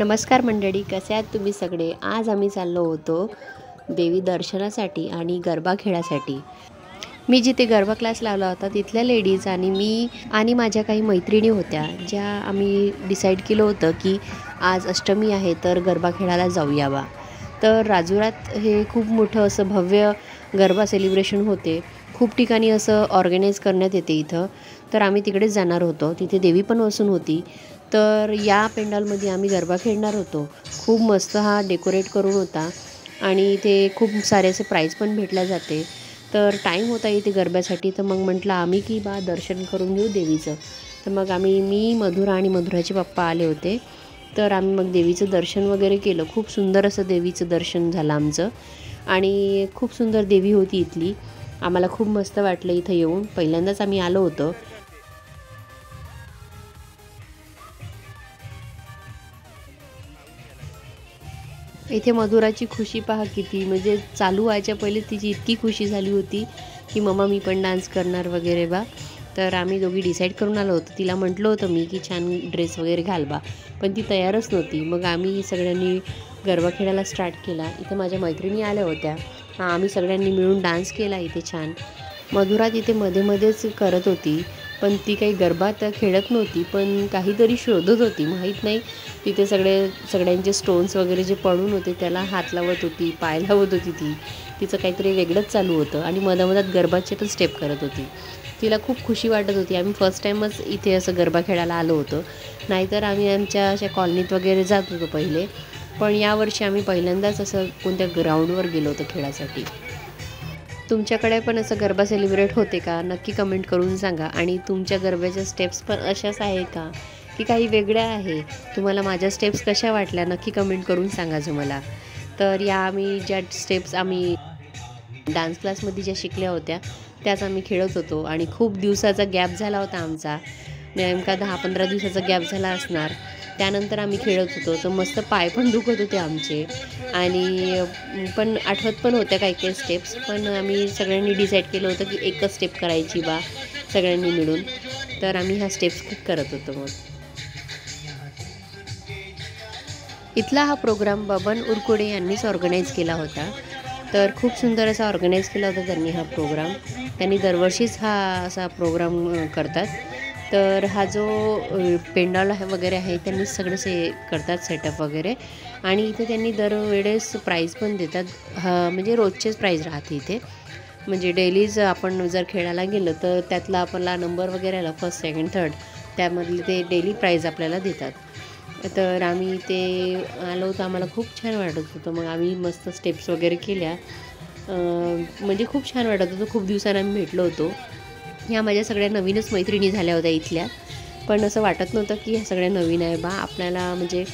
नमस्कार मंडळी, कसे आहात तुम्ही सगळे? आज आम्ही चाललो होतो देवी दर्शनासाठी आणि गरबा खेळासाठी. मी जिथे गरबा क्लास लावला होता तिथल्या लेडीज आणि मी आणि माझ्या काही मैत्रिणी होत्या, ज्या आम्ही डिसाईड केलं होतं की आज अष्टमी आहे तर गरबा खेळायला जाऊया बा. तर राजुरात हे खूप मोठं असं भव्य गरबा सेलिब्रेशन होते. खूप ठिकाणी असं ऑर्गनाईज करण्यात येते इथं. तर आम्ही तिकडेच जाणार होतो. तिथे देवी पण बसून होती. तर या पेंडॉलमध्ये आम्ही गरबा खेळणार होतो. खूप मस्त हा डेकोरेट करून होता आणि इथे खूप सारे असे प्राईज पण भेटल्या जाते. तर टाईम होता इथे गरब्यासाठी, तर मग म्हटलं आम्ही की बा दर्शन करून घेऊ देवीचं. तर मग मी मधुरा आणि मधुराचे पप्पा आले होते. तर आम्ही मग देवीचं दर्शन वगैरे केलं. खूप सुंदर असं देवीचं दर्शन झालं आमचं आणि खूप सुंदर देवी होती इथली. आम्हाला खूप मस्त वाटलं इथं येऊन. पहिल्यांदाच आम्ही आलो होतो. इथे मधुराची खुशी पहा किती, म्हणजे चालू व्हायच्या पहिले तिची इतकी खुशी झाली होती की मम्मा मी पण डान्स करणार वगैरे बा. तर आम्ही दोघी डिसाईड करून आलो होतो. तिला म्हटलं होतं मी की छान ड्रेस वगैरे घाल बा, पण ती तयारच नव्हती. मग आम्ही सगळ्यांनी गरबा खेळायला स्टार्ट केला. इथे माझ्या मैत्रिणी आल्या होत्या. आम्ही सगळ्यांनी मिळून डान्स केला इथे छान. मधुरा तिथे मध्ये मध्येच करत होती, पण ती काही गरबा तर खेळत नव्हती, पण काहीतरी शोधत होती. माहीत नाही, तिथे सगळ्यांचे स्टोन्स वगैरे जे पडून होते त्याला हात लावत होती, पाय लावत होती. तिचं काहीतरी वेगळंच चालू होतं आणि मधामधात गरबाचे पण स्टेप करत होती. तिला खूप खुशी वाटत होती. आम्ही फर्स्ट टाईमच इथे असं गरबा खेळायला आलो होतो. नाहीतर आम्ही आमच्या अशा कॉलनीत वगैरे जात होतो पहिले, पण यावर्षी आम्ही पहिल्यांदाच असं कोणत्या ग्राउंडवर गेलो होतो खेळासाठी. तुमच्याकडे पण असं गरबा सेलिब्रेट होते का? नक्की कमेंट करून सांगा. आणि तुमच्या गरब्याच्या स्टेप्स पण अशाच आहे का की काही वेगळ्या आहे? तुम्हाला माझ्या स्टेप्स कशा वाटल्या नक्की कमेंट करून सांगा मला. तर या आम्ही ज्या स्टेप्स आम्ही डान्स क्लासमध्ये ज्या शिकल्या होत्या त्याच आम्ही खेळत होतो आणि खूप दिवसाचा गॅप झाला होता आमचा. नेमका 10-15 दिवसाचा गॅप झाला असणार. त्यानंतर आम्ही खेळत होतो, तर मस्त पाय पण दुखत होते आमचे आणि पण आठवत पण होत्या काही काही स्टेप्स. पण आम्ही सगळ्यांनी डिसाईड केलं होतं की एकच स्टेप करायची बा सगळ्यांनी मिळून. तर आम्ही ह्या स्टेप्स करत होतो. मग इथला हा प्रोग्राम बबन उरकुडे यांनीच ऑर्गनाईज केला होता. तर खूप सुंदर असा ऑर्गनाईज केला होता त्यांनी हा प्रोग्राम. त्यांनी दरवर्षीच हा असा प्रोग्राम करतात. तर हा जो पेंडॉल वगैरे आहे त्यांनी सगळं करतात सेटअप वगैरे. आणि इथे त्यांनी दरवेळेस प्राईज पण देतात. म्हणजे रोजचेच प्राईज राहते इथे. म्हणजे डेलीज आपण जर खेळायला गेलं तर त्यातला आपला नंबर वगैरे आला फर्स्ट सेकंड थर्ड, त्यामधले ते डेली प्राईज आपल्याला देतात. तर आम्ही ते आलो होतो. आम्हाला खूप छान वाटत होतं. मग आम्ही मस्त स्टेप्स वगैरे केल्या. म्हणजे खूप छान वाटत होतं. खूप दिवसांनी आम्ही भेटलो होतो. ह्या माझ्या सगळ्या नवीनच मैत्रिणी झाल्या होत्या इथल्या. पण असं वाटत नव्हतं की ह्या सगळ्या नवीन आहे बा. आपल्याला म्हणजे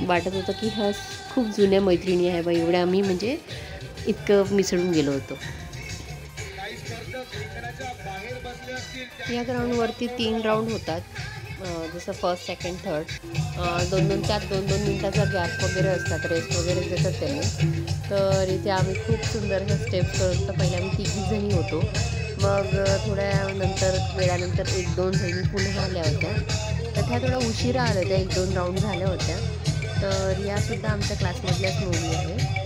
वाटत होतं की ह्या खूप जुन्या मैत्रिणी आहे बा. एवढ्या आम्ही म्हणजे इतकं मिसळून गेलो होतो. या ग्राउंडवरती 3 राऊंड होतात. जसं फर्स्ट सेकंड थर्ड, त्यात 2-2 मिनटाचा गॅप वगैरे असतात. रेस्ट वगैरे देतात त्यांनी. तर इथे आम्ही खूप सुंदर अशा स्टेप्स करत होतो. पहिले आम्ही 3 जणी होतो. मग थोड्या वेळानंतर 1-2 जणी पुन्हा आल्या होत्या. तर त्या थोडा उशिरा आल्या होत्या. 1-2 राऊंड झाल्या होत्या. तर यासुद्धा आमच्या क्लासमधल्याच मुली आहे.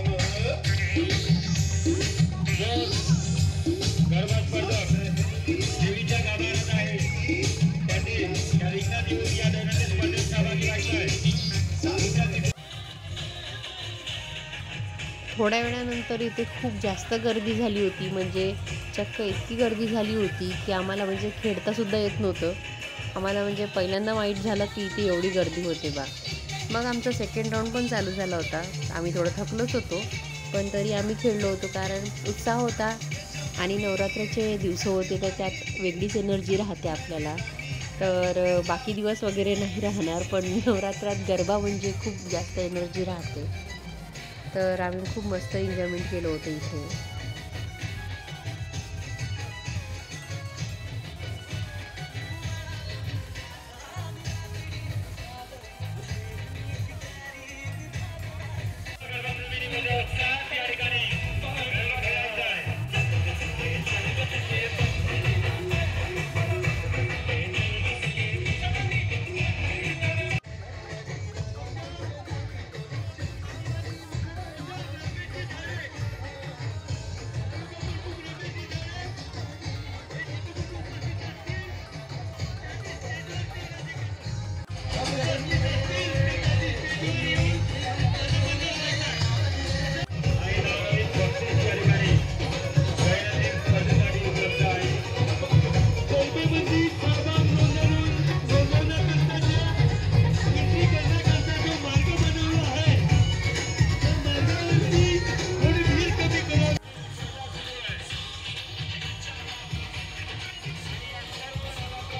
थोड्या वेळानंतर इथे खूप जास्त गर्दी झाली होती. म्हणजे चक्क इतकी गर्दी झाली होती की आम्हाला म्हणजे खेळतासुद्धा येत नव्हतं. आम्हाला म्हणजे पहिल्यांदा माहीत झालं की इथे एवढी गर्दी होते बा. मग आमचा सेकंड राऊंड पण चालू झाला होता. आम्ही थोडं थकलोच होतो, पण तरी आम्ही खेळलो होतो कारण उत्साह होता आणि नवरात्राचे दिवस होते तर त्यात वेगळीच एनर्जी राहते आपल्याला. तर बाकी दिवस वगैरे नाही राहणार, पण नवरात्रात गरबा म्हणजे खूप जास्त एनर्जी राहते. तर आम्ही खूप मस्त एन्जॉयमेंट केलं होतं इथे.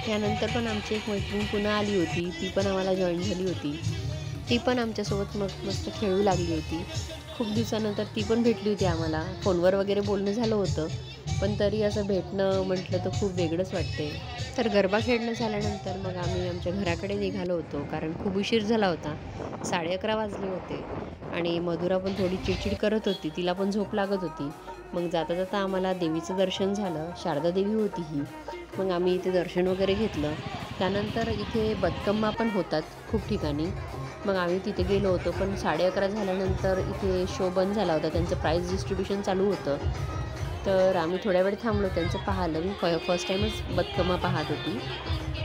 यानंतर पण आमची एक मैत्रीण पुन्हा आली होती, ती पण आम्हाला जॉईन झाली होती. ती पण आमच्यासोबत मस्त खेळू लागली होती. खूप दिवसानंतर ती पण भेटली होती आम्हाला. फोनवर वगैरे बोलणं झालं होतं, पण तरी असं भेटणं म्हटलं तर खूप वेगळंच वाटते. तर गरबा खेळणं झाल्यानंतर मग आम्ही आमच्या घराकडे निघालो होतो, कारण खूप उशीर झाला होता. 11:30 वाजले होते आणि मधुरा पण थोडी चिडचिड करत होती, तिला पण झोप लागत होती. मग जाता जाता आम्हाला देवीचं दर्शन झालं. शारदा देवी होती ही. मग आम्ही इथे दर्शन वगैरे घेतलं. त्यानंतर इथे बदकम्मा पण होतात खूप ठिकाणी. मग आम्ही तिथे गेलो होतो, पण 11:30 झाल्यानंतर इथे शो बंद झाला होता. त्यांचं प्राईज डिस्ट्रीब्युशन चालू होतं. तर आम्ही थोड्या वेळ थांबलो त्यांचं पाहिलं. मी फर्स्ट टाईमच बदकम्मा पाहत होती.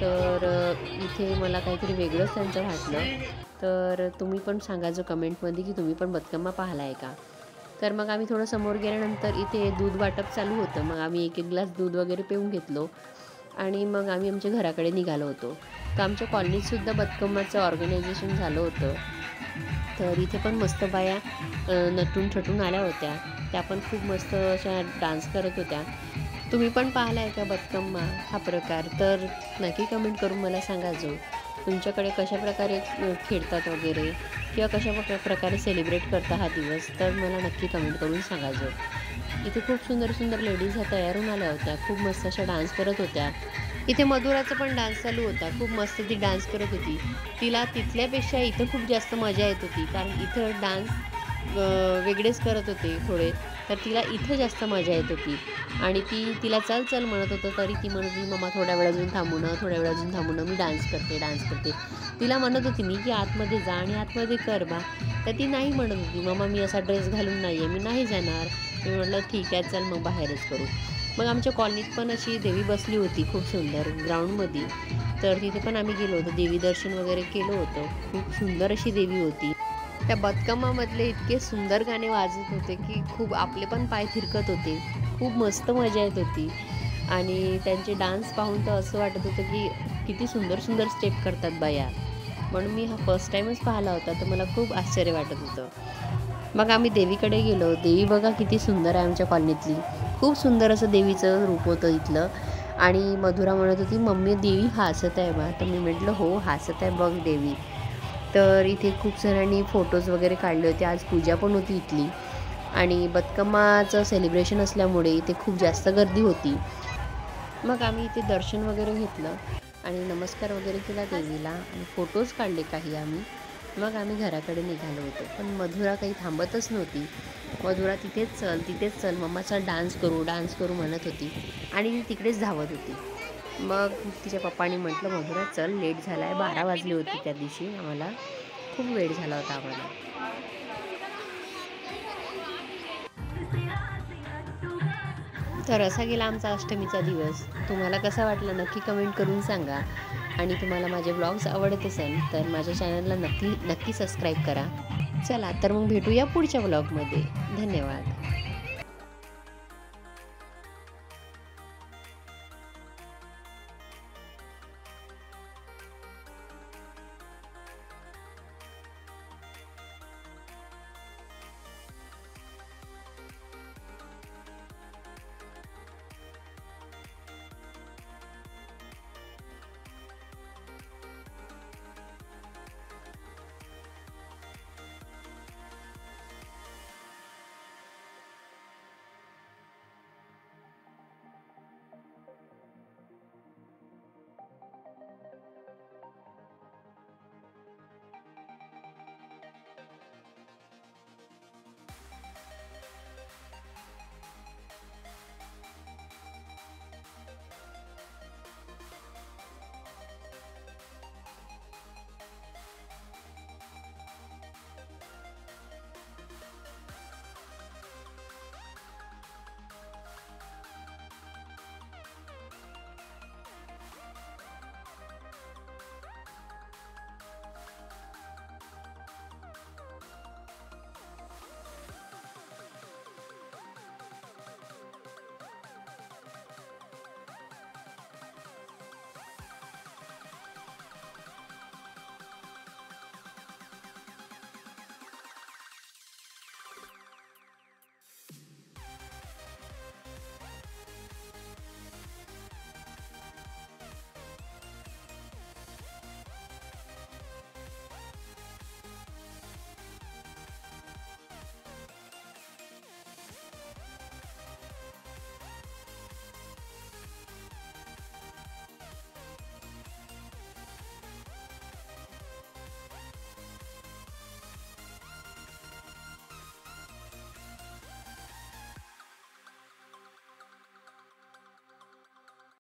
तर इथे मला काहीतरी वेगळंच त्यांचं वाटलं. तर तुम्ही पण सांगा जो कमेंटमध्ये की तुम्ही पण बदकम्मा पाहिला आहे का? तर मग आम्ही थोडं समोर गेल्यानंतर इथे दूध वाटप चालू होतं. मग आम्ही एक ग्लास दूध वगैरे पिऊन घेतलो आणि मग आम्ही आमच्या घराकडे निघालो होतो. तर आमच्या कॉलनीतसुद्धा बदकम्माचं ऑर्गनायझेशन झालं होतं. तर इथे पण मस्त बाया नटून थटून आल्या होत्या. त्या पण खूप मस्त अशा डान्स करत होत्या. तुम्ही पण पाहिला आहे का बदकम्मा हा प्रकार? तर नक्की कमेंट करून मला सांगा जो तुमच्याकडे कशाप्रकारे खेळतात वगैरे किंवा कशा प्रकारे सेलिब्रेट करता हा दिवस, तर मला नक्की कमेंट करून सांगा जो. इथे खूप सुंदर सुंदर लेडीज ह्या तयार होऊन आल्या होत्या. खूप मस्त अशा डान्स करत होत्या. इथे मधुराचा पण डान्स चालू होता. खूप मस्त ती डान्स करत होती. तिला तिथल्यापेक्षा इथं खूप जास्त मजा येत होती, कारण इथं डान्स वेगळेच करत होते थोडे, तर तिला इथं जास्त मजा येत होती. आणि तिला चल चल म्हणत होतं, तरी ती म्हणत होती मम्मा थोड्या वेळ अजून थांबू ना, थोड्या वेळ अजून थांबू ना, मी डान्स करते. तिला म्हणत होती मी की आतमध्ये जा आणि आतमध्ये कर बा. तर ती नाही म्हणत होती मम्मा मी असा ड्रेस घालून नाही आहे, मी नाही जाणार. मी म्हटलं ठीक आहे चल मग बाहेरच करू. मग आमच्या कॉलनीत पण अशी देवी बसली होती खूप सुंदर ग्राउंडमध्ये. तर तिथे पण आम्ही गेलो होतो, देवी दर्शन वगैरे केलं होतं. खूप सुंदर अशी देवी होती. त्या बदकम्मामधले इतके सुंदर गाणे वाजत होते की खूप आपले पण पाय थिरकत होते. खूप मस्त मजा येत होती आणि त्यांचे डान्स पाहून तर असं वाटत होतं की किती सुंदर सुंदर स्टेप करतात बाया. म्हणून मी हा फर्स्ट टाईमच पाहिला होता, तर मला खूप आश्चर्य वाटत होतं. मग आम्ही देवीकडे गेलो. देवी बघा किती सुंदर आहे आमच्या कॉलनीतली. खूप सुंदर असं देवीचं रूप होतं इथलं. आणि मधुरा म्हणत होती मम्मी देवी हसत आहे बा. तर मी म्हटलं हो हसत आहे बघ देवी. तर इथे खूप जणांनी फोटोज वगैरे काढले होते. आज पूजा पण होती इथली आणि बदकम्माचं सेलिब्रेशन असल्यामुळे इथे खूप जास्त गर्दी होती. मग आम्ही इथे दर्शन वगैरे घेतलं आणि नमस्कार वगैरे केला देवीला आणि फोटोज काढले काही आम्ही. मग आम्ही घराकडे निघालो होतो. पण मधुरा काही थांबतच नव्हती. मधुरा तिथेच चल मम्मा चल डान्स करू म्हणत होती आणि ती तिकडेच धावत होती. मग तिच्या पप्पांनी म्हटलं मधुरा चल लेट झाला आहे. 12 वाजले होते त्या दिवशी आम्हाला. खूप वेळ झाला होता आम्हाला. तर असा गेला आमचा अष्टमीचा दिवस. तुम्हाला कसा वाटला नक्की कमेंट करून सांगा. आणि तुम्हाला माझे व्लॉग्स आवडत असेल तर माझ्या चॅनलला नक्की सबस्क्राईब करा. चला तर मग भेटूया पुढच्या व्लॉगमध्ये. धन्यवाद.